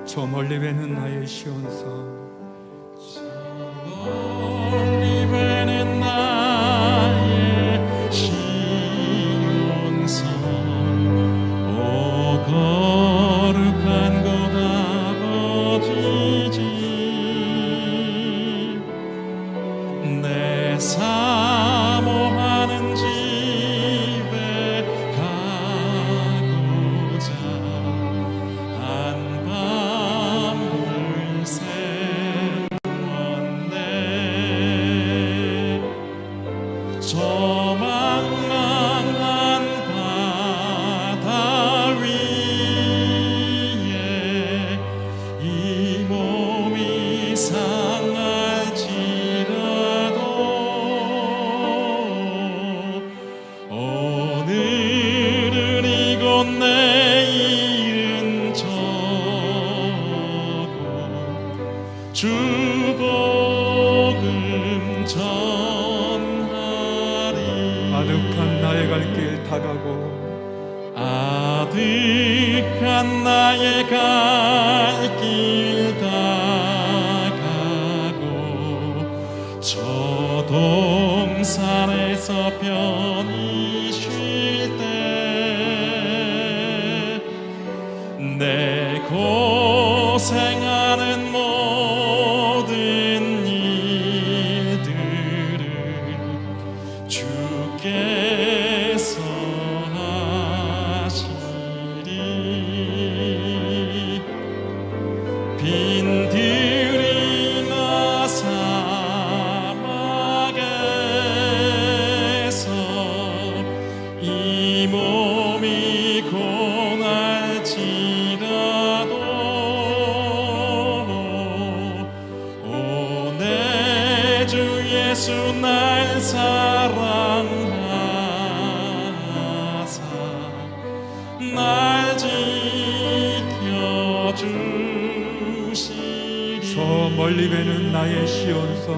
저 멀리 배는 나의 시온성, 저 멀리 배는 나의 시온성, 오 거룩한 곳 아버지 집, 내 사모하는 집에 가고자 한밤을 세웠네. 저 망망한 바다 위에 이 몸이 상할지라도 오늘은 이곳 내일은 저곳 주 복음 전하리. 아득한 나의 갈 길 다가고 아득한 나의 갈 길 다가고 저 동산에서 편히 쉴 때 내 고생하는 모든 일들을 주께서 하시리. 빈 들이나 사막에서 이 몸이 고날지라도 오 내 주 예수 날 사랑하사 날 지켜주시리. 저 멀리 배는 나의 시온성,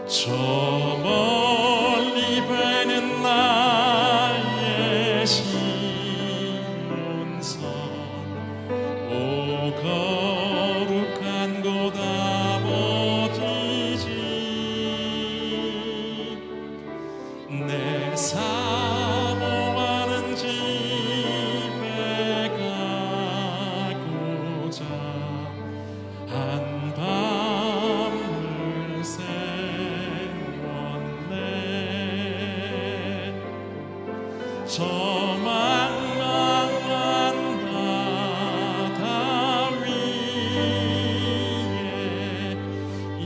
저 멀리 배는 나의 시온성, 오 거룩한 곳 아버지 집, 내 사모하는 집에 가고자 한밤을 세웠네. 저 망망한 바다 위에 이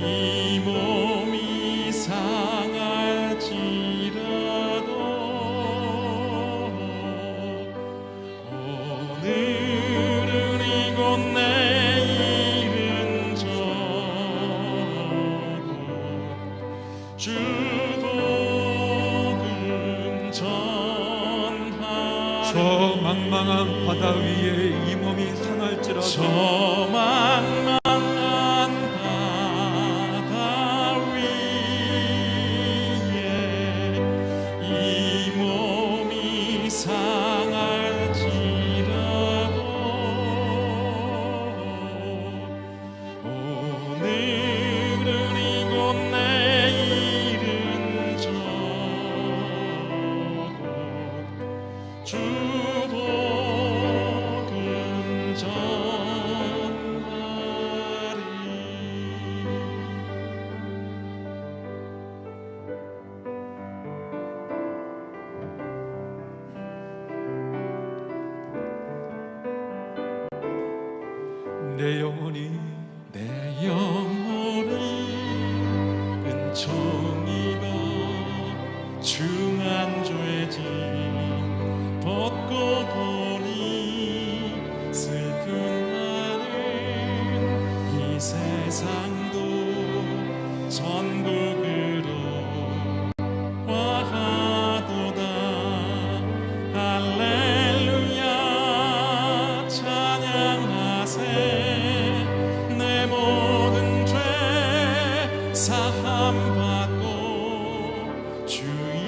몸이 상할지라도 오늘은 이곳 내일은 저곳 주 복음 전하리. 저 망망한 바다 위에 이 몸이 상할지라도 저 망망한 바다 위에 이 몸이 상할지라도 오늘은 이곳 내일은 저곳 주 복음 전하리. 내 영혼이 내 영혼이 은총 입어 중한 죄짐 벗고 보니 슬픈 나는 이 세상도 천국으로 와하도다. 할렐루야 찬양하세. 내 모든 죄 사함 받고 주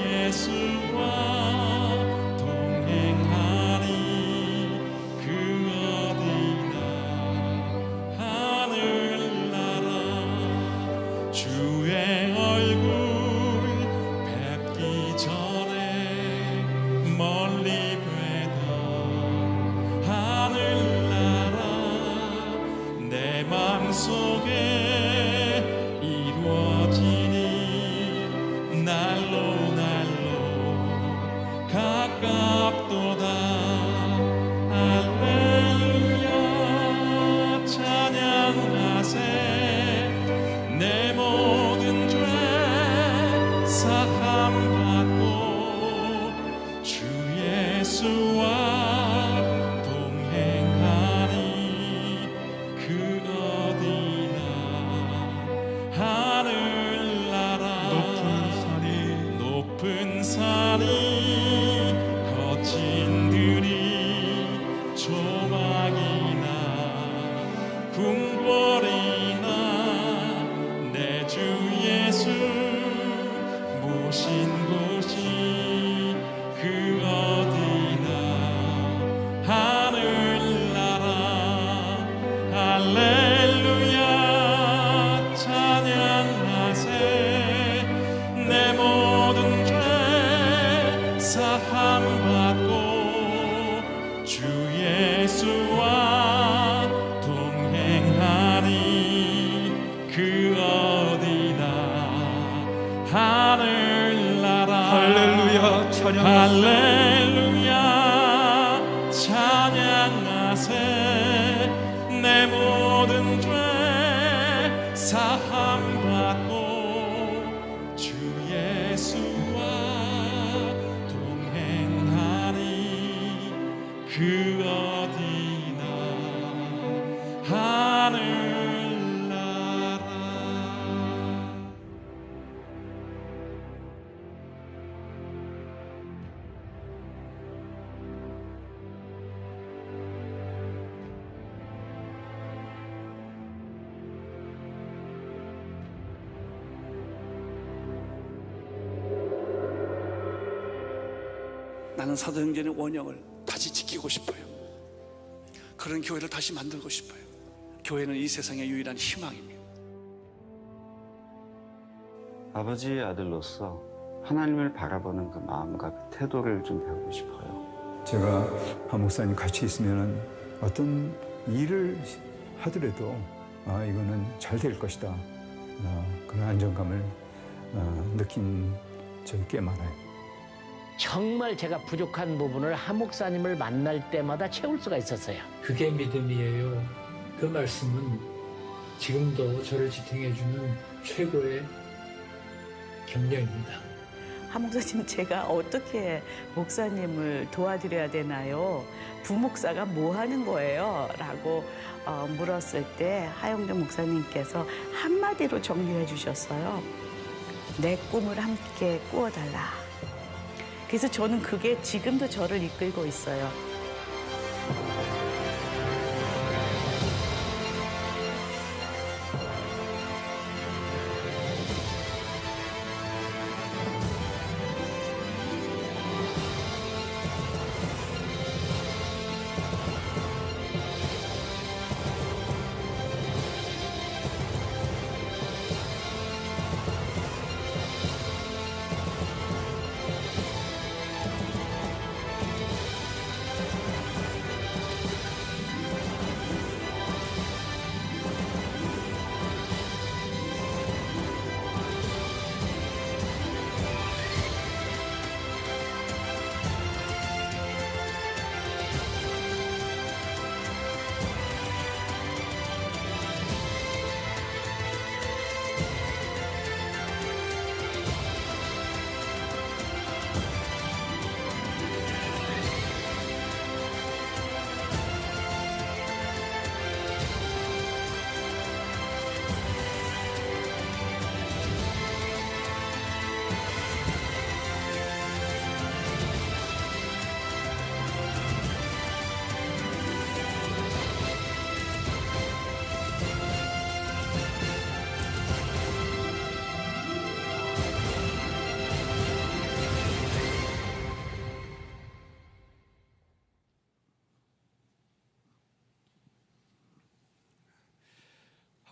예수와 동행하리. 그 어디나 속에 이루어지니 날로 날로 가깝도다. 할렐루야 찬양하세. 내 모든 죄 사함받고 주 예수와 동행하니 그 어디나 하늘나라. 높은 산이 거친 들이 조망이나 궁궐이나 내 주 예수 모신 곳이 그 어디나 하늘나라. 할렐루야 찬양하세. 내 모든 죄 사함받고 주 예수와 동행하니 그 어디나 하늘나라. 할렐루야 찬양하세. 할렐루야 찬양하세. 내 모든 죄 사함받고 주 예수와 동행하니 그 어디나 하늘나라. 나는 사도행전의 원형을 다시 지키고 싶어요. 그런 교회를 다시 만들고 싶어요. 교회는 이 세상의 유일한 희망입니다. 아버지의 아들로서 하나님을 바라보는 그 마음과 그 태도를 좀 배우고 싶어요. 제가 한 목사님 같이 있으면 어떤 일을 하더라도 이거는 잘 될 것이다. 그런 안정감을 느낀 적이 꽤 많아요. 정말 제가 부족한 부분을 한 목사님을 만날 때마다 채울 수가 있었어요. 그게 믿음이에요. 그 말씀은 지금도 저를 지탱해주는 최고의 격려입니다. 한 목사님, 제가 어떻게 목사님을 도와드려야 되나요? 부목사가 뭐 하는 거예요? 라고 물었을 때 하영정 목사님께서 한마디로 정리해 주셨어요. 내 꿈을 함께 꾸어달라. 그래서 저는 그게 지금도 저를 이끌고 있어요.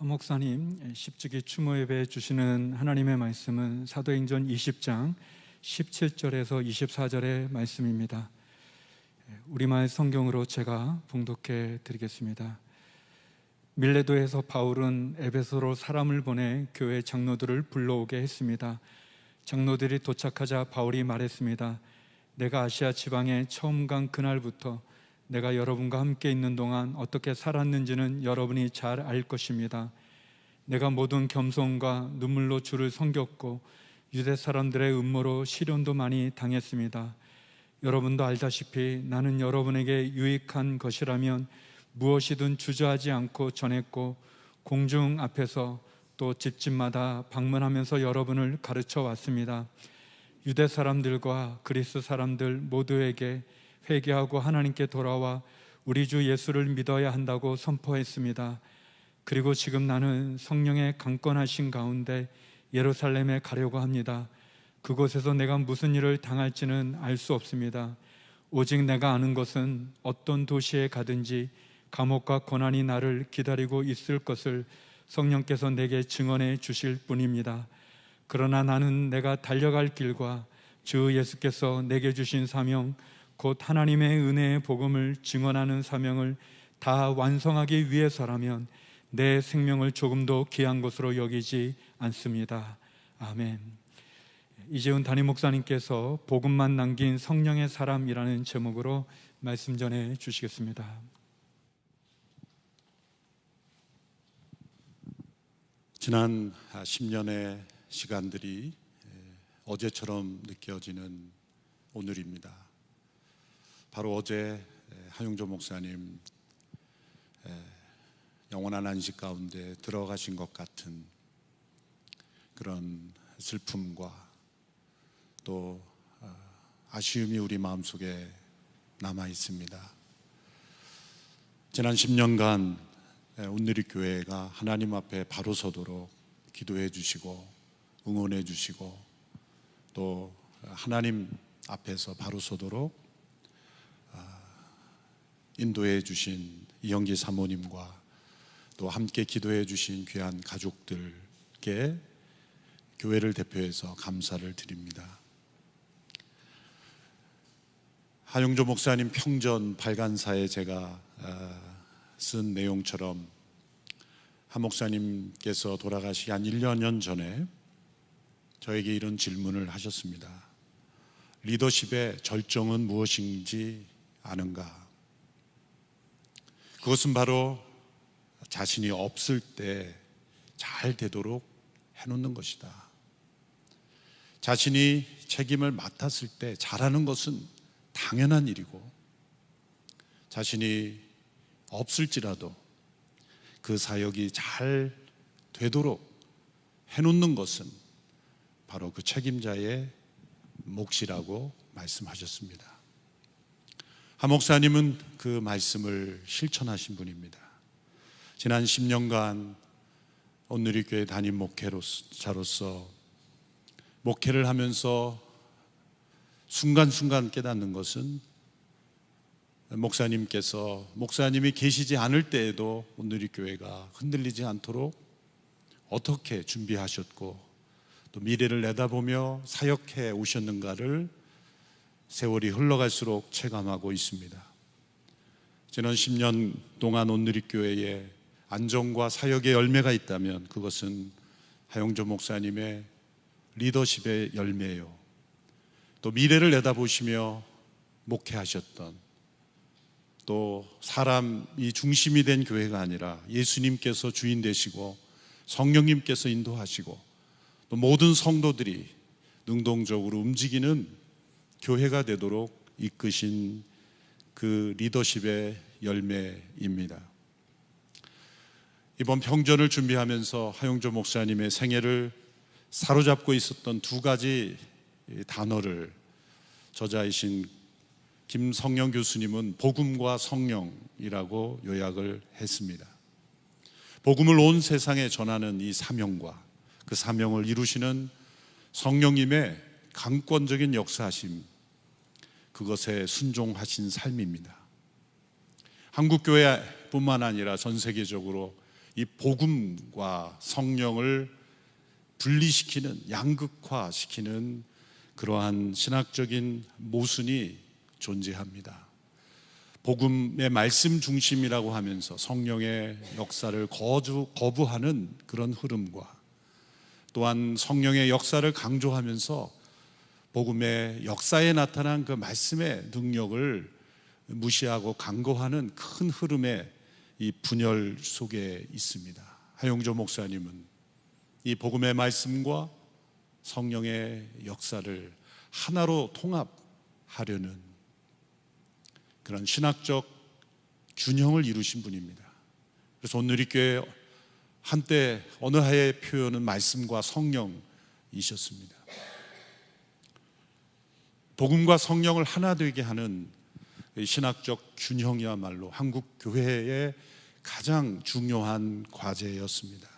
한 목사님 10주기 추모 예배에 주시는 하나님의 말씀은 사도행전 20장 17절에서 24절의 말씀입니다. 우리말 성경으로 제가 봉독해 드리겠습니다. 밀레도에서 바울은 에베소로 사람을 보내 교회 장로들을 불러오게 했습니다. 장로들이 도착하자 바울이 말했습니다. 내가 아시아 지방에 처음 간 그날부터 내가 여러분과 함께 있는 동안 어떻게 살았는지는 여러분이 잘 알 것입니다. 내가 모든 겸손과 눈물로 주를 섬겼고 유대 사람들의 음모로 시련도 많이 당했습니다. 여러분도 알다시피 나는 여러분에게 유익한 것이라면 무엇이든 주저하지 않고 전했고 공중 앞에서 또 집집마다 방문하면서 여러분을 가르쳐 왔습니다. 유대 사람들과 그리스 사람들 모두에게 회개하고 하나님께 돌아와 우리 주 예수를 믿어야 한다고 선포했습니다. 그리고 지금 나는 성령의 강권하신 가운데 예루살렘에 가려고 합니다. 그곳에서 내가 무슨 일을 당할지는 알 수 없습니다. 오직 내가 아는 것은 어떤 도시에 가든지 감옥과 고난이 나를 기다리고 있을 것을 성령께서 내게 증언해 주실 뿐입니다. 그러나 나는 내가 달려갈 길과 주 예수께서 내게 주신 사명, 곧 하나님의 은혜의 복음을 증언하는 사명을 다 완성하기 위해서라면 내 생명을 조금도 귀한 것으로 여기지 않습니다. 아멘. 이재훈 담임 목사님께서 복음만 남긴 성령의 사람이라는 제목으로 말씀 전해 주시겠습니다. 지난 10년의 시간들이 어제처럼 느껴지는 오늘입니다. 바로 어제 하용조 목사님 영원한 안식 가운데 들어가신 것 같은 그런 슬픔과 또 아쉬움이 우리 마음속에 남아 있습니다. 지난 10년간 온누리 교회가 하나님 앞에 바로 서도록 기도해 주시고 응원해 주시고 또 하나님 앞에서 바로 서도록 인도해 주신 이영기 사모님과 또 함께 기도해 주신 귀한 가족들께 교회를 대표해서 감사를 드립니다. 하용조 목사님 평전 발간사에 제가 쓴 내용처럼 하 목사님께서 돌아가시기 한 1년 전에 저에게 이런 질문을 하셨습니다. 리더십의 절정은 무엇인지 아는가? 그것은 바로 자신이 없을 때 잘 되도록 해놓는 것이다. 자신이 책임을 맡았을 때 잘하는 것은 당연한 일이고 자신이 없을지라도 그 사역이 잘 되도록 해놓는 것은 바로 그 책임자의 몫이라고 말씀하셨습니다. 하 목사님은 그 말씀을 실천하신 분입니다. 지난 10년간 온누리교회 담임 목회자로서 목회를 하면서 순간순간 깨닫는 것은 목사님이 계시지 않을 때에도 온누리교회가 흔들리지 않도록 어떻게 준비하셨고 또 미래를 내다보며 사역해 오셨는가를 세월이 흘러갈수록 체감하고 있습니다. 지난 10년 동안 온누리교회에 안정과 사역의 열매가 있다면 그것은 하용조 목사님의 리더십의 열매예요. 또 미래를 내다보시며 목회하셨던 또 사람이 중심이 된 교회가 아니라 예수님께서 주인 되시고 성령님께서 인도하시고 또 모든 성도들이 능동적으로 움직이는 교회가 되도록 이끄신 그 리더십의 열매입니다. 이번 평전을 준비하면서 하용조 목사님의 생애를 사로잡고 있었던 두 가지 단어를 저자이신 김성령 교수님은 복음과 성령이라고 요약을 했습니다. 복음을 온 세상에 전하는 이 사명과 그 사명을 이루시는 성령님의 강권적인 역사하심, 그것에 순종하신 삶입니다. 한국교회뿐만 아니라 전 세계적으로 이 복음과 성령을 분리시키는, 양극화시키는 그러한 신학적인 모순이 존재합니다. 복음의 말씀 중심이라고 하면서 성령의 역사를 거부하는 그런 흐름과 또한 성령의 역사를 강조하면서 복음의 역사에 나타난 그 말씀의 능력을 무시하고 강구하는 큰 흐름의 이 분열 속에 있습니다. 하용조 목사님은 이 복음의 말씀과 성령의 역사를 하나로 통합하려는 그런 신학적 균형을 이루신 분입니다. 그래서 오늘리교회 한때 어느 하의 표현은 말씀과 성령이셨습니다. 복음과 성령을 하나 되게 하는 신학적 균형이야말로 한국 교회의 가장 중요한 과제였습니다.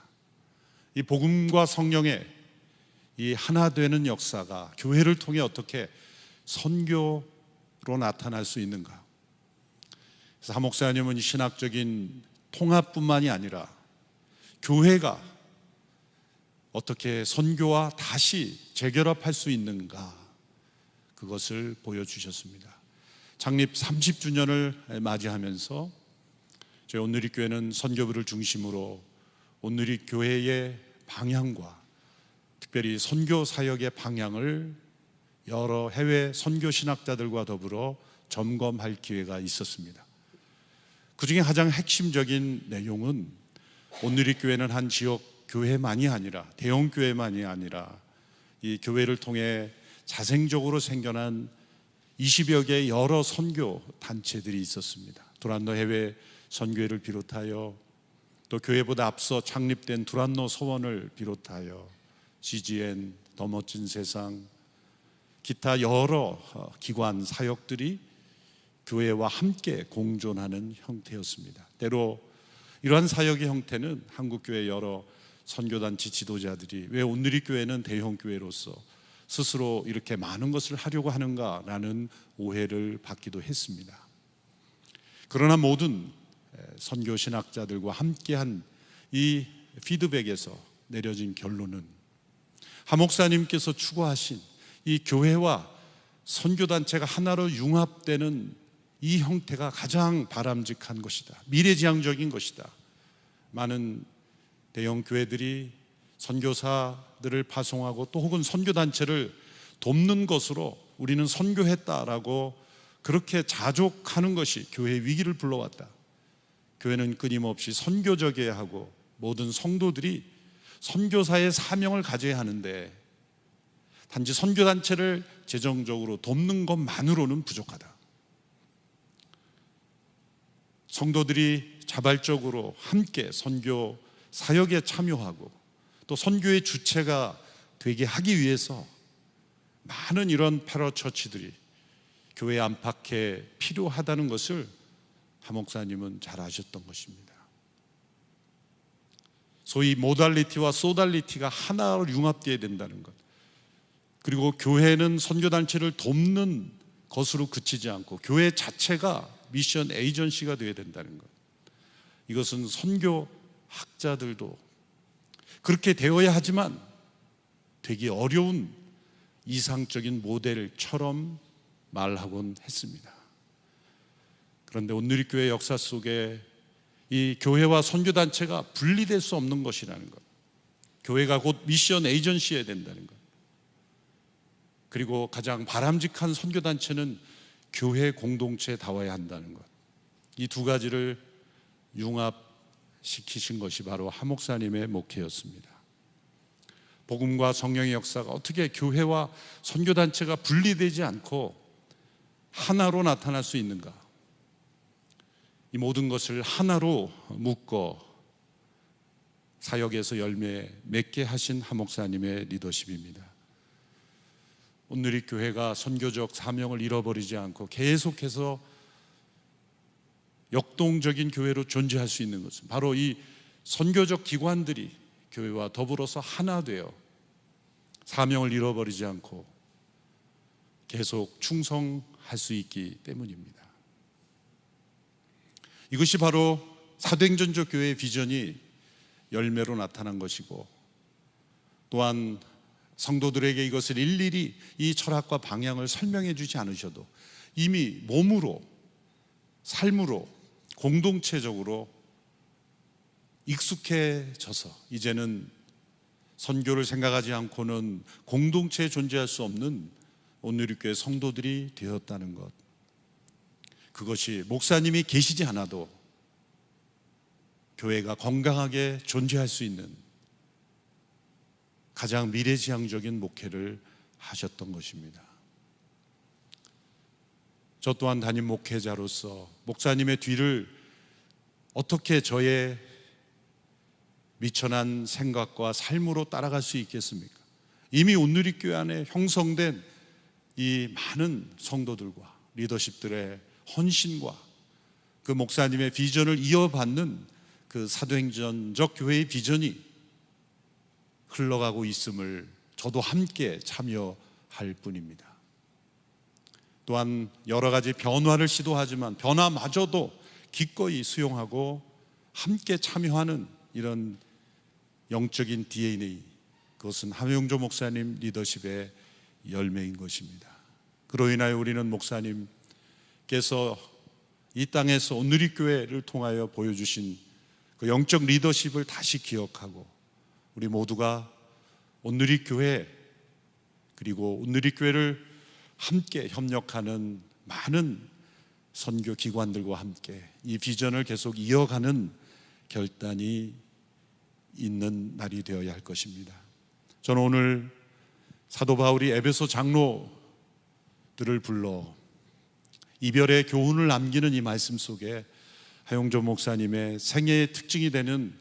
이 복음과 성령의 이 하나 되는 역사가 교회를 통해 어떻게 선교로 나타날 수 있는가? 그래서 하 목사님은 신학적인 통합뿐만이 아니라 교회가 어떻게 선교와 다시 재결합할 수 있는가, 그것을 보여주셨습니다. 창립 30주년을 맞이하면서 저희 온누리교회는 선교부를 중심으로 온누리교회의 방향과 특별히 선교 사역의 방향을 여러 해외 선교 신학자들과 더불어 점검할 기회가 있었습니다. 그 중에 가장 핵심적인 내용은 온누리교회는 한 지역 교회만이 아니라 대형 교회만이 아니라 이 교회를 통해 자생적으로 생겨난 20여 개의 여러 선교 단체들이 있었습니다. 두란노 해외 선교회를 비롯하여 또 교회보다 앞서 창립된 두란노 서원을 비롯하여 GGN, 더 멋진 세상, 기타 여러 기관 사역들이 교회와 함께 공존하는 형태였습니다. 때로 이러한 사역의 형태는 한국교회 여러 선교단체 지도자들이 왜 온누리교회는 대형교회로서 스스로 이렇게 많은 것을 하려고 하는가라는 오해를 받기도 했습니다. 그러나 모든 선교 신학자들과 함께한 이 피드백에서 내려진 결론은 하 목사님께서 추구하신 이 교회와 선교단체가 하나로 융합되는 이 형태가 가장 바람직한 것이다, 미래지향적인 것이다. 많은 대형 교회들이 선교사들을 파송하고 또 혹은 선교단체를 돕는 것으로 우리는 선교했다라고 그렇게 자족하는 것이 교회의 위기를 불러왔다. 교회는 끊임없이 선교적이어야 하고 모든 성도들이 선교사의 사명을 가져야 하는데 단지 선교단체를 재정적으로 돕는 것만으로는 부족하다. 성도들이 자발적으로 함께 선교 사역에 참여하고 또 선교의 주체가 되게 하기 위해서 많은 이런 패러처치들이 교회 안팎에 필요하다는 것을 하 목사님은 잘 아셨던 것입니다. 소위 모달리티와 소달리티가 하나로 융합되어야 된다는 것, 그리고 교회는 선교단체를 돕는 것으로 그치지 않고 교회 자체가 미션 에이전시가 되어야 된다는 것, 이것은 선교학자들도 그렇게 되어야 하지만 되게 어려운 이상적인 모델처럼 말하곤 했습니다. 그런데 온누리교회 역사 속에 이 교회와 선교단체가 분리될 수 없는 것이라는 것, 교회가 곧 미션 에이전시여야 된다는 것, 그리고 가장 바람직한 선교단체는 교회 공동체다워야 한다는 것, 이 두 가지를 융합시키신 것이 바로 하 목사님의 목회였습니다. 복음과 성령의 역사가 어떻게 교회와 선교단체가 분리되지 않고 하나로 나타날 수 있는가, 이 모든 것을 하나로 묶어 사역에서 열매 맺게 하신 하 목사님의 리더십입니다. 오늘이 교회가 선교적 사명을 잃어버리지 않고 계속해서 역동적인 교회로 존재할 수 있는 것은 바로 이 선교적 기관들이 교회와 더불어서 하나 되어 사명을 잃어버리지 않고 계속 충성할 수 있기 때문입니다. 이것이 바로 사도행전적 교회의 비전이 열매로 나타난 것이고, 또한 성도들에게 이것을 일일이 이 철학과 방향을 설명해 주지 않으셔도 이미 몸으로 삶으로 공동체적으로 익숙해져서 이제는 선교를 생각하지 않고는 공동체에 존재할 수 없는 온누리교회 성도들이 되었다는 것, 그것이 목사님이 계시지 않아도 교회가 건강하게 존재할 수 있는 가장 미래지향적인 목회를 하셨던 것입니다. 저 또한 담임 목회자로서 목사님의 뒤를 어떻게 저의 미천한 생각과 삶으로 따라갈 수 있겠습니까? 이미 온누리교회 안에 형성된 이 많은 성도들과 리더십들의 헌신과 그 목사님의 비전을 이어받는 그 사도행전적 교회의 비전이 흘러가고 있음을 저도 함께 참여할 뿐입니다. 또한 여러 가지 변화를 시도하지만 변화마저도 기꺼이 수용하고 함께 참여하는 이런 영적인 DNA, 그것은 함영조 목사님 리더십의 열매인 것입니다. 그로 인하여 우리는 목사님께서 이 땅에서 온누리교회를 통하여 보여주신 그 영적 리더십을 다시 기억하고 우리 모두가 온누리교회 그리고 온누리교회를 함께 협력하는 많은 선교기관들과 함께 이 비전을 계속 이어가는 결단이 있는 날이 되어야 할 것입니다. 저는 오늘 사도 바울이 에베소 장로들을 불러 이별의 교훈을 남기는 이 말씀 속에 하용조 목사님의 생애의 특징이 되는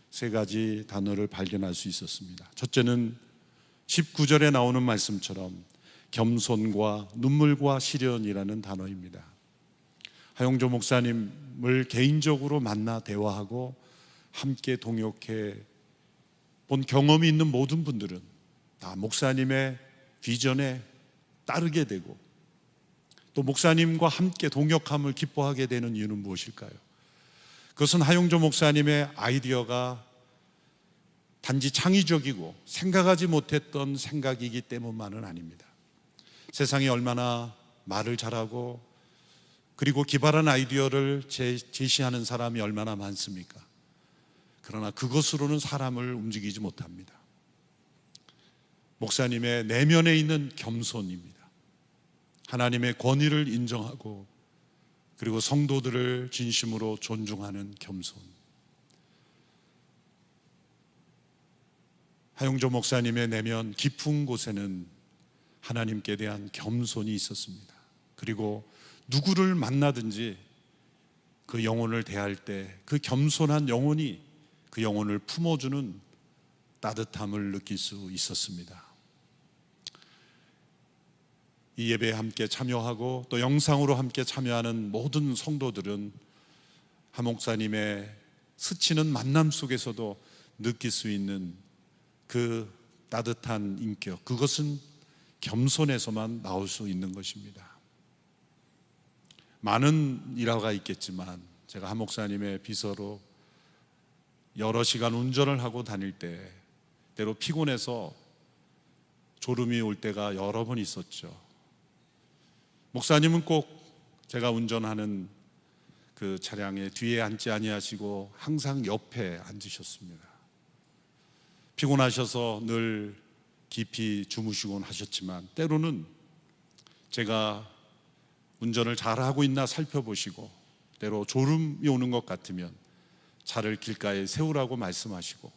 세 가지 단어를 발견할 수 있었습니다. 첫째는 19절에 나오는 말씀처럼 겸손과 눈물과 시련이라는 단어입니다. 하용조 목사님을 개인적으로 만나 대화하고 함께 동역해 본 경험이 있는 모든 분들은 다 목사님의 비전에 따르게 되고 또 목사님과 함께 동역함을 기뻐하게 되는 이유는 무엇일까요? 그것은 하용조 목사님의 아이디어가 단지 창의적이고 생각하지 못했던 생각이기 때문만은 아닙니다. 세상에 얼마나 말을 잘하고 그리고 기발한 아이디어를 제시하는 사람이 얼마나 많습니까? 그러나 그것으로는 사람을 움직이지 못합니다. 목사님의 내면에 있는 겸손입니다. 하나님의 권위를 인정하고 그리고 성도들을 진심으로 존중하는 겸손. 하용조 목사님의 내면 깊은 곳에는 하나님께 대한 겸손이 있었습니다. 그리고 누구를 만나든지 그 영혼을 대할 때 그 겸손한 영혼이 그 영혼을 품어주는 따뜻함을 느낄 수 있었습니다. 이 예배에 함께 참여하고 또 영상으로 함께 참여하는 모든 성도들은 하 목사님의 스치는 만남 속에서도 느낄 수 있는 그 따뜻한 인격, 그것은 겸손에서만 나올 수 있는 것입니다. 많은 일화가 있겠지만 제가 하 목사님의 비서로 여러 시간 운전을 하고 다닐 때 때로 피곤해서 졸음이 올 때가 여러 번 있었죠. 목사님은 꼭 제가 운전하는 그 차량의 뒤에 앉지 아니하시고 항상 옆에 앉으셨습니다. 피곤하셔서 늘 깊이 주무시곤 하셨지만 때로는 제가 운전을 잘하고 있나 살펴보시고 때로 졸음이 오는 것 같으면 차를 길가에 세우라고 말씀하시고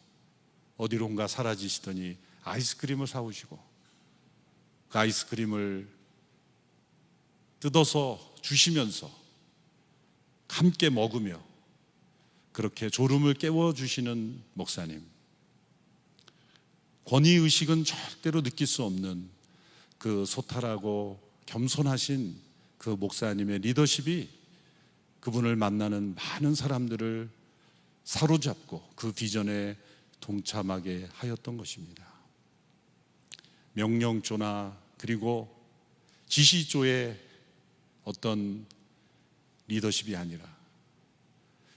어디론가 사라지시더니 아이스크림을 사오시고 그 아이스크림을 뜯어서 주시면서 함께 먹으며 그렇게 졸음을 깨워주시는 목사님, 권위의식은 절대로 느낄 수 없는 그 소탈하고 겸손하신 그 목사님의 리더십이 그분을 만나는 많은 사람들을 사로잡고 그 비전에 동참하게 하였던 것입니다. 명령조나 그리고 지시조의 어떤 리더십이 아니라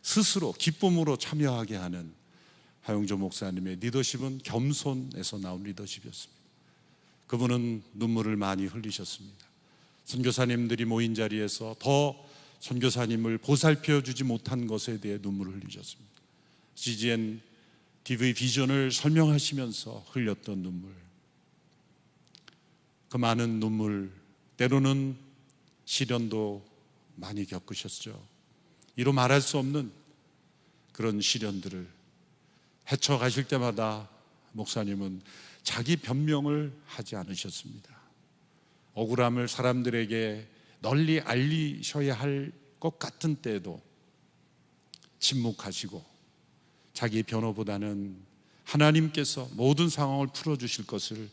스스로 기쁨으로 참여하게 하는 하용조 목사님의 리더십은 겸손에서 나온 리더십이었습니다. 그분은 눈물을 많이 흘리셨습니다. 선교사님들이 모인 자리에서 더 선교사님을 보살펴 주지 못한 것에 대해 눈물을 흘리셨습니다. CGN TV 비전을 설명하시면서 흘렸던 눈물, 그 많은 눈물, 때로는 시련도 많이 겪으셨죠. 이로 말할 수 없는 그런 시련들을 헤쳐가실 때마다 목사님은 자기 변명을 하지 않으셨습니다. 억울함을 사람들에게 널리 알리셔야 할 것 같은 때에도 침묵하시고 자기 변호보다는 하나님께서 모든 상황을 풀어주실 것을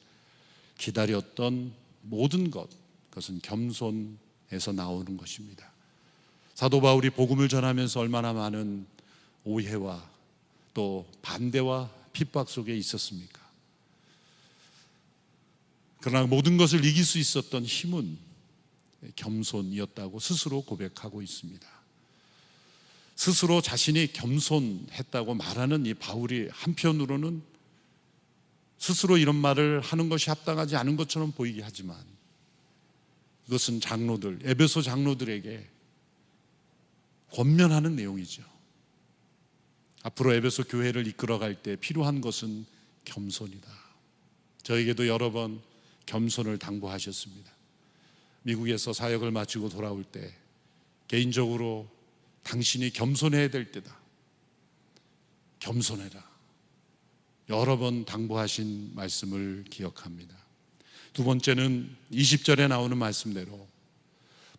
기다렸던 모든 것, 그것은 겸손에서 나오는 것입니다. 사도 바울이 복음을 전하면서 얼마나 많은 오해와 또 반대와 핍박 속에 있었습니까? 그러나 모든 것을 이길 수 있었던 힘은 겸손이었다고 스스로 고백하고 있습니다. 스스로 자신이 겸손했다고 말하는 이 바울이 한편으로는 스스로 이런 말을 하는 것이 합당하지 않은 것처럼 보이게 하지만 이것은 장로들, 에베소 장로들에게 권면하는 내용이죠. 앞으로 에베소 교회를 이끌어갈 때 필요한 것은 겸손이다. 저에게도 여러 번 겸손을 당부하셨습니다. 미국에서 사역을 마치고 돌아올 때 개인적으로 당신이 겸손해야 될 때다. 겸손해라. 여러 번 당부하신 말씀을 기억합니다. 두 번째는 20절에 나오는 말씀대로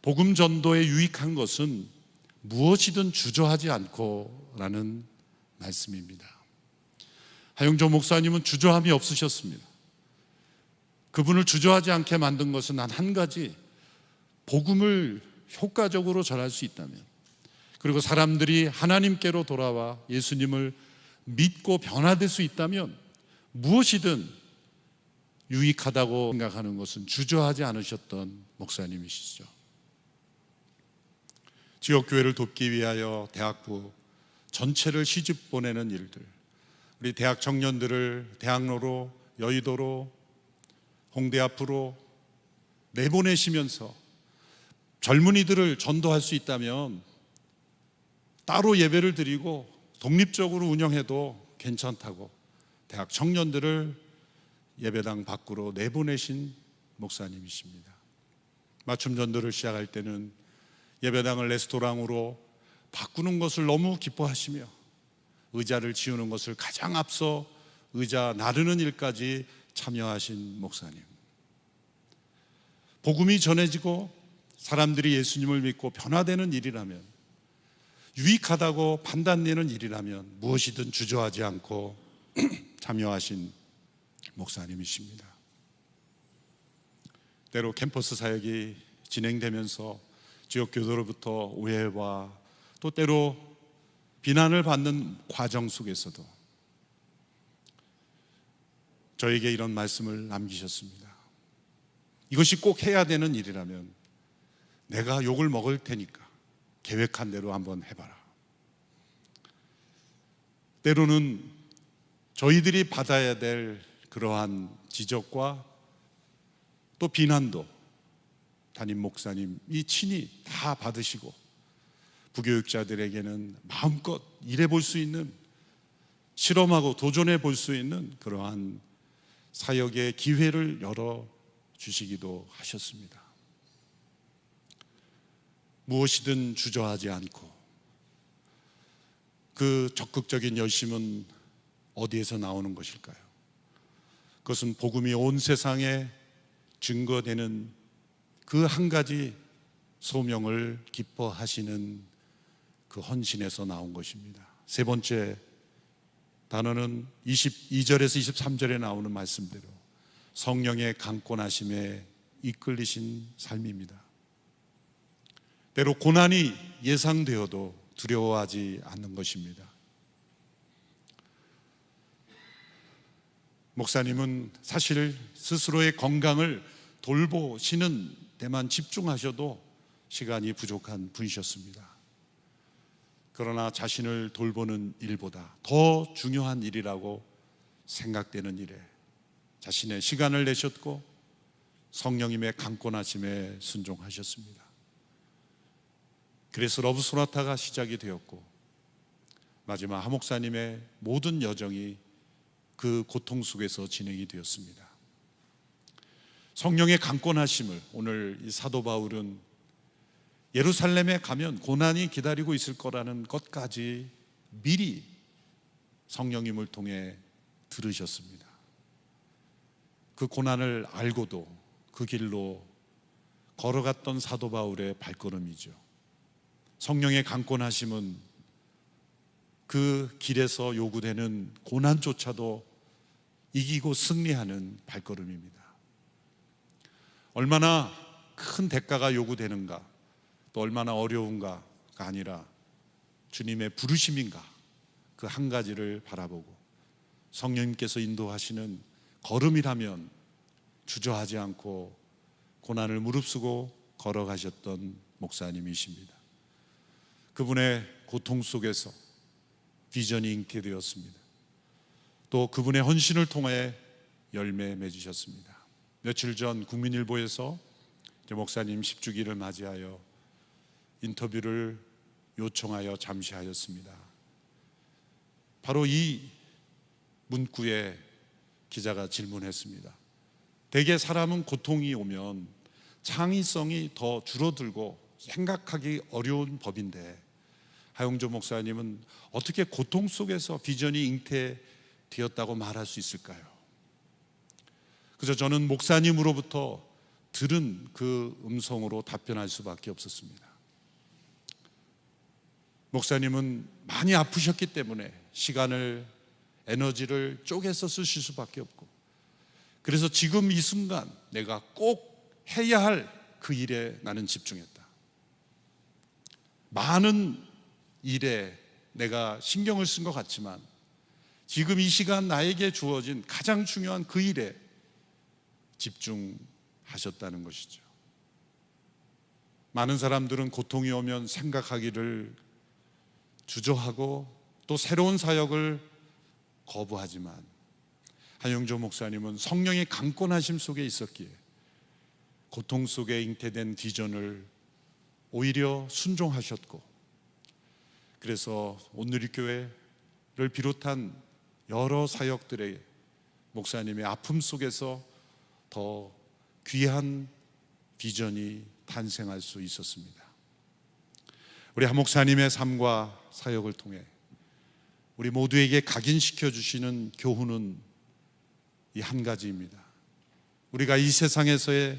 복음 전도에 유익한 것은 무엇이든 주저하지 않고 라는 말씀입니다. 하영조 목사님은 주저함이 없으셨습니다. 그분을 주저하지 않게 만든 것은 단 한 가지, 복음을 효과적으로 전할 수 있다면, 그리고 사람들이 하나님께로 돌아와 예수님을 믿고 변화될 수 있다면 무엇이든 유익하다고 생각하는 것은 주저하지 않으셨던 목사님이시죠. 지역교회를 돕기 위하여 대학부 전체를 시집 보내는 일들, 우리 대학 청년들을 대학로로, 여의도로, 홍대 앞으로 내보내시면서 젊은이들을 전도할 수 있다면 따로 예배를 드리고 독립적으로 운영해도 괜찮다고 대학 청년들을 예배당 밖으로 내보내신 목사님이십니다. 맞춤 전도를 시작할 때는 예배당을 레스토랑으로 바꾸는 것을 너무 기뻐하시며 의자를 지우는 것을 가장 앞서 의자 나르는 일까지 참여하신 목사님. 복음이 전해지고 사람들이 예수님을 믿고 변화되는 일이라면, 유익하다고 판단되는 일이라면 무엇이든 주저하지 않고 참여하신 목사님이십니다. 때로 캠퍼스 사역이 진행되면서 지역교도로부터 오해와 또 때로 비난을 받는 과정 속에서도 저에게 이런 말씀을 남기셨습니다. 이것이 꼭 해야 되는 일이라면 내가 욕을 먹을 테니까 계획한 대로 한번 해봐라. 때로는 저희들이 받아야 될 그러한 지적과 또 비난도 담임 목사님이 친히 다 받으시고 부교육자들에게는 마음껏 일해볼 수 있는, 실험하고 도전해 볼 수 있는 그러한 사역의 기회를 열어주시기도 하셨습니다. 무엇이든 주저하지 않고, 그 적극적인 열심은 어디에서 나오는 것일까요? 그것은 복음이 온 세상에 증거되는 그 한 가지 소명을 기뻐하시는 그 헌신에서 나온 것입니다. 세 번째 단어는 22절에서 23절에 나오는 말씀대로 성령의 강권하심에 이끌리신 삶입니다. 때로 고난이 예상되어도 두려워하지 않는 것입니다. 목사님은 사실 스스로의 건강을 돌보시는 데만 집중하셔도 시간이 부족한 분이셨습니다. 그러나 자신을 돌보는 일보다 더 중요한 일이라고 생각되는 일에 자신의 시간을 내셨고 성령님의 강권하심에 순종하셨습니다. 그래서 러브 소나타가 시작이 되었고 마지막 하 목사님의 모든 여정이 그 고통 속에서 진행이 되었습니다. 성령의 강권하심을 오늘 이 사도 바울은 예루살렘에 가면 고난이 기다리고 있을 거라는 것까지 미리 성령님을 통해 들으셨습니다. 그 고난을 알고도 그 길로 걸어갔던 사도 바울의 발걸음이죠. 성령의 강권하심은 그 길에서 요구되는 고난조차도 이기고 승리하는 발걸음입니다. 얼마나 큰 대가가 요구되는가, 또 얼마나 어려운가가 아니라 주님의 부르심인가, 그 한 가지를 바라보고 성령님께서 인도하시는 걸음이라면 주저하지 않고 고난을 무릅쓰고 걸어가셨던 목사님이십니다. 그분의 고통 속에서 비전이 잉태되었습니다. 또 그분의 헌신을 통해 열매 맺으셨습니다. 며칠 전 국민일보에서 목사님 10주기를 맞이하여 인터뷰를 요청하여 잠시 하였습니다. 바로 이 문구에 기자가 질문했습니다. 대개 사람은 고통이 오면 창의성이 더 줄어들고 생각하기 어려운 법인데 하용조 목사님은 어떻게 고통 속에서 비전이 잉태되었다고 말할 수 있을까요? 그래서 저는 목사님으로부터 들은 그 음성으로 답변할 수밖에 없었습니다. 목사님은 많이 아프셨기 때문에 시간을, 에너지를 쪼개서 쓰실 수밖에 없고, 그래서 지금 이 순간 내가 꼭 해야 할 그 일에 나는 집중했다. 많은 일에 내가 신경을 쓴 것 같지만 지금 이 시간 나에게 주어진 가장 중요한 그 일에 집중하셨다는 것이죠. 많은 사람들은 고통이 오면 생각하기를 주저하고 또 새로운 사역을 거부하지만 한영조 목사님은 성령의 강권하심 속에 있었기에 고통 속에 잉태된 비전을 오히려 순종하셨고, 그래서 온누리교회를 비롯한 여러 사역들의 목사님의 아픔 속에서 더 귀한 비전이 탄생할 수 있었습니다. 우리 한 목사님의 삶과 사역을 통해 우리 모두에게 각인시켜 주시는 교훈은 이 한 가지입니다. 우리가 이 세상에서의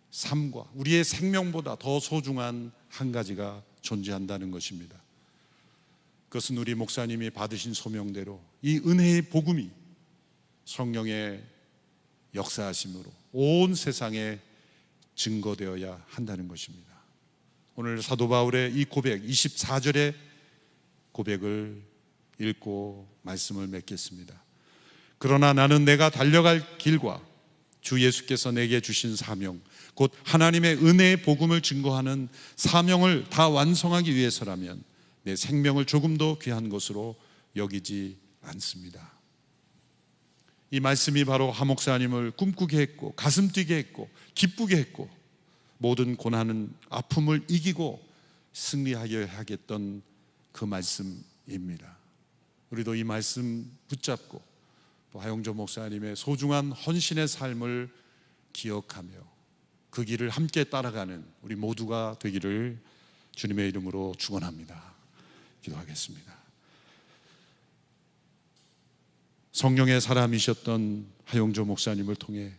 삶과 우리의 생명보다 더 소중한 한 가지가 존재한다는 것입니다. 그것은 우리 목사님이 받으신 소명대로 이 은혜의 복음이 성령의 역사하심으로 온 세상에 증거되어야 한다는 것입니다. 오늘 사도 바울의 이 고백, 24절의 고백을 읽고 말씀을 맺겠습니다. 그러나 나는 내가 달려갈 길과 주 예수께서 내게 주신 사명, 곧 하나님의 은혜의 복음을 증거하는 사명을 다 완성하기 위해서라면 내 생명을 조금도 귀한 것으로 여기지 않습니다. 이 말씀이 바로 하 목사님을 꿈꾸게 했고 가슴 뛰게 했고 기쁘게 했고 모든 고난은 아픔을 이기고 승리하여 하겠던 그 말씀입니다. 우리도 이 말씀 붙잡고 또 하용조 목사님의 소중한 헌신의 삶을 기억하며 그 길을 함께 따라가는 우리 모두가 되기를 주님의 이름으로 축원합니다. 기도하겠습니다. 성령의 사람이셨던 하용조 목사님을 통해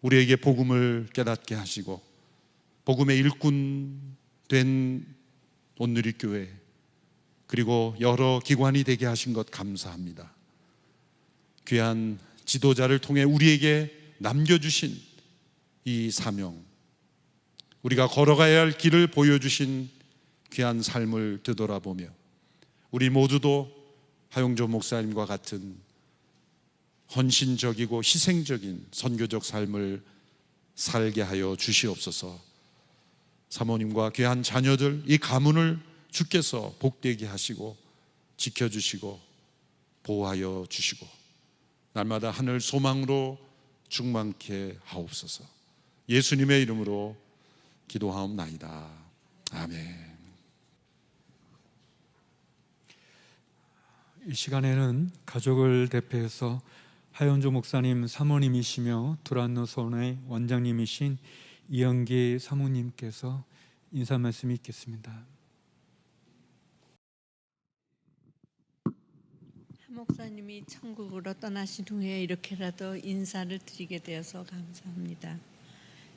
우리에게 복음을 깨닫게 하시고 복음의 일꾼 된 온누리교회 그리고 여러 기관이 되게 하신 것 감사합니다. 귀한 지도자를 통해 우리에게 남겨주신 이 사명, 우리가 걸어가야 할 길을 보여주신 귀한 삶을 되돌아보며 우리 모두도 하용조 목사님과 같은 헌신적이고 희생적인 선교적 삶을 살게 하여 주시옵소서. 사모님과 귀한 자녀들 이 가문을 주께서 복되게 하시고 지켜주시고 보호하여 주시고 날마다 하늘 소망으로 충만케 하옵소서. 예수님의 이름으로 기도하옵나이다. 아멘. 이 시간에는 가족을 대표해서 하연조 목사님 사모님이시며 두란노 소원의 원장님이신 이영기 사모님께서 인사 말씀이 있겠습니다. 한 목사님이 천국으로 떠나신 후에 이렇게라도 인사를 드리게 되어서 감사합니다.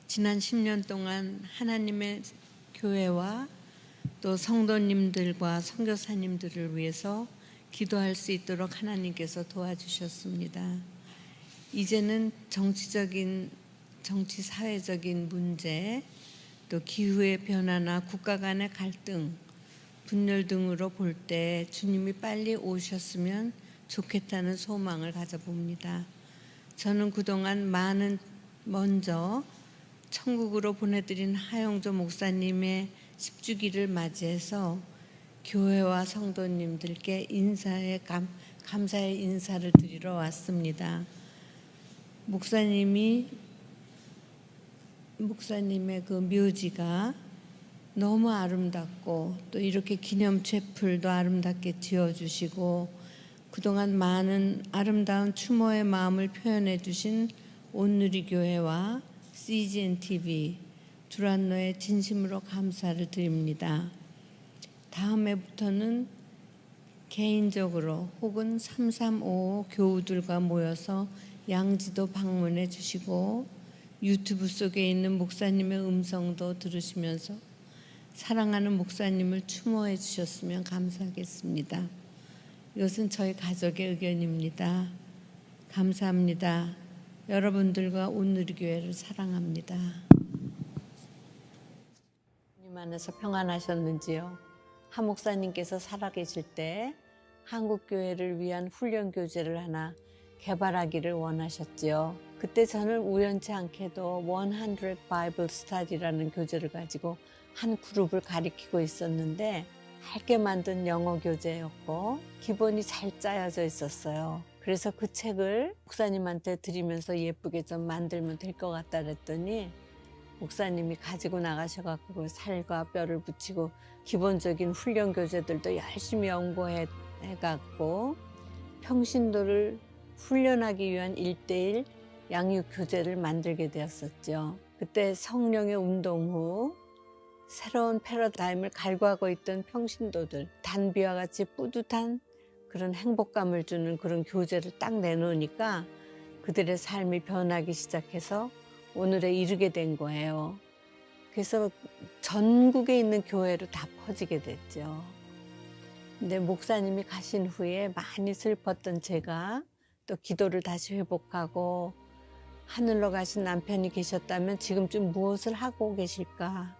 지난 10년 동안 하나님의 교회와 또 성도님들과 선교사님들을 위해서 기도할 수 있도록 하나님께서 도와주셨습니다. 이제는 정치 사회적인 문제, 또 기후의 변화나 국가 간의 갈등, 분열 등으로 볼 때 주님이 빨리 오셨으면 좋겠다는 소망을 가져봅니다. 저는 그동안 먼저 천국으로 보내드린 하영조 목사님의 10주기를 맞이해서 교회와 성도님들께 감사의 인사를 드리러 왔습니다. 목사님의 그 묘지가 너무 아름답고 또 이렇게 기념 채플도 아름답게 지어주시고 그동안 많은 아름다운 추모의 마음을 표현해 주신 온누리교회와 CGN TV, 두란노에 진심으로 감사를 드립니다. 다음해부터는 개인적으로 혹은 335 교우들과 모여서 양지도 방문해 주시고 유튜브 속에 있는 목사님의 음성도 들으시면서 사랑하는 목사님을 추모해 주셨으면 감사하겠습니다. 이것은 저희 가족의 의견입니다. 감사합니다. 여러분들과 온누리교회를 사랑합니다. 주님 안에서 평안하셨는지요? 한 목사님께서 살아계실 때 한국교회를 위한 훈련 교재를 하나 개발하기를 원하셨지요. 그때 저는 우연치 않게도 100 Bible Study라는 교재를 가지고 한 그룹을 가리키고 있었는데 얇게 만든 영어 교재였고 기본이 잘 짜여져 있었어요. 그래서 그 책을 목사님한테 드리면서 예쁘게 좀 만들면 될 것 같다 그랬더니 목사님이 가지고 나가셔갖고 살과 뼈를 붙이고 기본적인 훈련 교재들도 열심히 연구해갖고 평신도를 훈련하기 위한 1:1 양육 교재를 만들게 되었었죠. 그때 성령의 운동 후 새로운 패러다임을 갈구하고 있던 평신도들, 단비와 같이 뿌듯한 그런 행복감을 주는 그런 교재를 딱 내놓으니까 그들의 삶이 변하기 시작해서 오늘에 이르게 된 거예요. 그래서 전국에 있는 교회로 다 퍼지게 됐죠. 근데 목사님이 가신 후에 많이 슬펐던 제가 또 기도를 다시 회복하고 하늘로 가신 남편이 계셨다면 지금쯤 무엇을 하고 계실까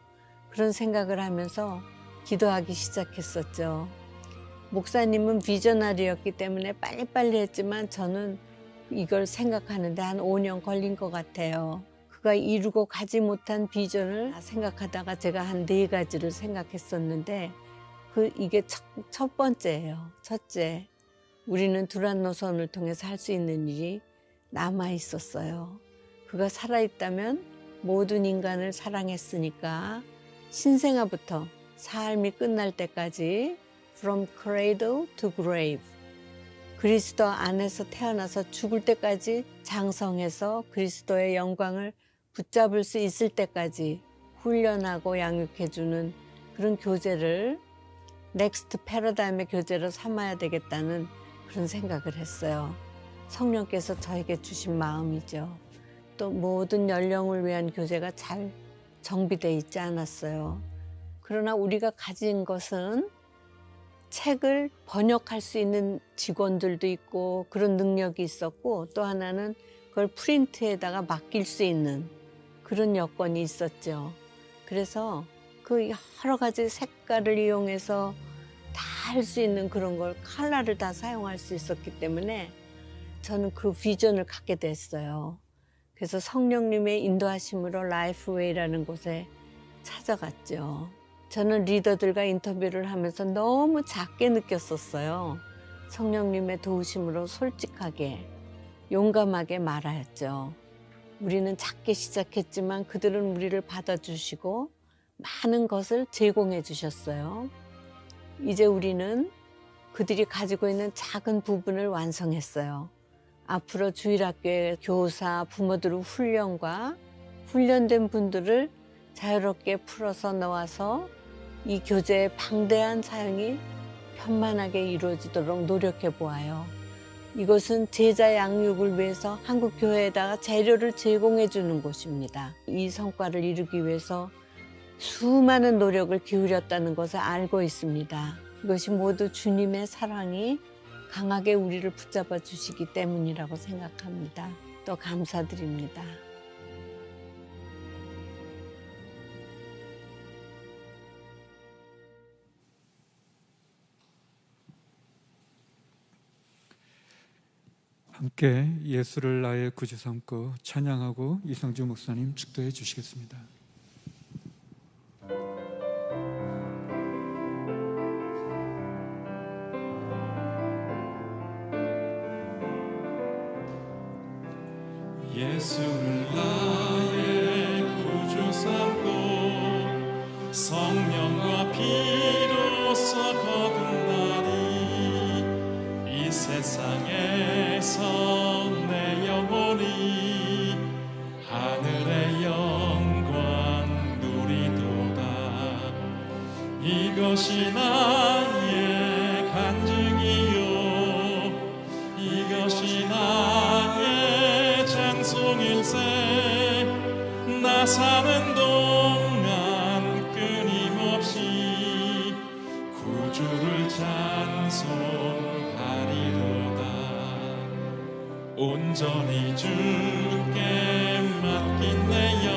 그런 생각을 하면서 기도하기 시작했었죠. 목사님은 비저너리였기 때문에 빨리빨리 했지만 저는 이걸 생각하는데 한 5년 걸린 것 같아요. 그가 이루고 가지 못한 비전을 생각하다가 제가 한 4가지를 생각했었는데 이게 첫 번째예요. 첫째, 우리는 두란노선을 통해서 할 수 있는 일이 남아 있었어요. 그가 살아있다면 모든 인간을 사랑했으니까 신생아부터 삶이 끝날 때까지 From cradle to grave 그리스도 안에서 태어나서 죽을 때까지 장성해서 그리스도의 영광을 붙잡을 수 있을 때까지 훈련하고 양육해주는 그런 교재를 넥스트 패러다임의 교재로 삼아야 되겠다는 그런 생각을 했어요. 성령께서 저에게 주신 마음이죠. 또 모든 연령을 위한 교재가 잘 정비되어 있지 않았어요. 그러나 우리가 가진 것은 책을 번역할 수 있는 직원들도 있고 그런 능력이 있었고 또 하나는 그걸 프린트에다가 맡길 수 있는 그런 여건이 있었죠. 그래서 그 여러 가지 색깔을 이용해서 다 할 수 있는 그런 걸 컬러를 다 사용할 수 있었기 때문에 저는 그 비전을 갖게 됐어요. 그래서 성령님의 인도하심으로 라이프웨이라는 곳에 찾아갔죠. 저는 리더들과 인터뷰를 하면서 너무 작게 느꼈었어요. 성령님의 도우심으로 솔직하게 용감하게 말하였죠. 우리는 작게 시작했지만 그들은 우리를 받아주시고 많은 것을 제공해 주셨어요. 이제 우리는 그들이 가지고 있는 작은 부분을 완성했어요. 앞으로 주일학교의 교사, 부모들의 훈련과 훈련된 분들을 자유롭게 풀어서 넣어서 이 교재의 방대한 사용이 편만하게 이루어지도록 노력해 보아요. 이것은 제자 양육을 위해서 한국 교회에다가 재료를 제공해 주는 곳입니다. 이 성과를 이루기 위해서 수많은 노력을 기울였다는 것을 알고 있습니다. 이것이 모두 주님의 사랑이 강하게 우리를 붙잡아 주시기 때문이라고 생각합니다. 또 감사드립니다. 함께 예수를 나의 구주 삼고 찬양하고 이상주 목사님 축도해 주시겠습니다. 예수를 나의 구주 삼고 성령과 피로써 거둔 날이 이 세상에서 내 영혼이 하늘의 영광 누리도다. 이것이 나의 간증이요 이것이 나의 찬송일세. 나 사는 동안 끊임없이 구주를 찬송하리로다. 온전히 주께 맡긴 내 영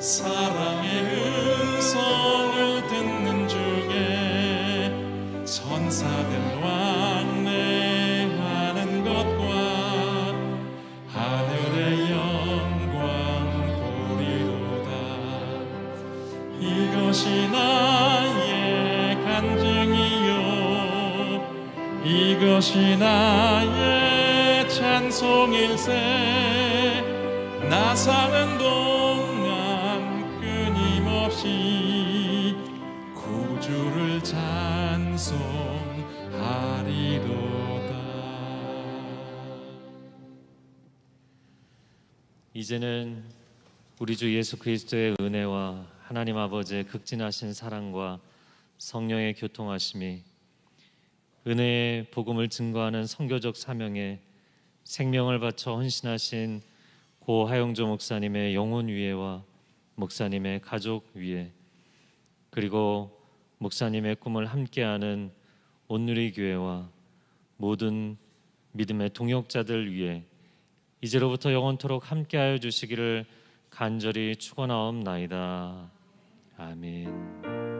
사랑의 음성을 듣는 중에 천사들 왕래하는 것과 하늘의 영광 보리로다. 이것이 나의 간증이요 이것이 나의 찬송일세. 나 사는 동안 끊임없이 구주를 찬송하리로다. 이제는 우리 주 예수 그리스도의 은혜와 하나님 아버지의 극진하신 사랑과 성령의 교통하심이 은혜의 복음을 증거하는 선교적 사명에 생명을 바쳐 헌신하신 고 하영조 목사님의 영혼 위에와 목사님의 가족 위에 그리고 목사님의 꿈을 함께하는 온누리 교회와 모든 믿음의 동역자들 위에 이제로부터 영원토록 함께하여 주시기를 간절히 축원하옵나이다. 아멘.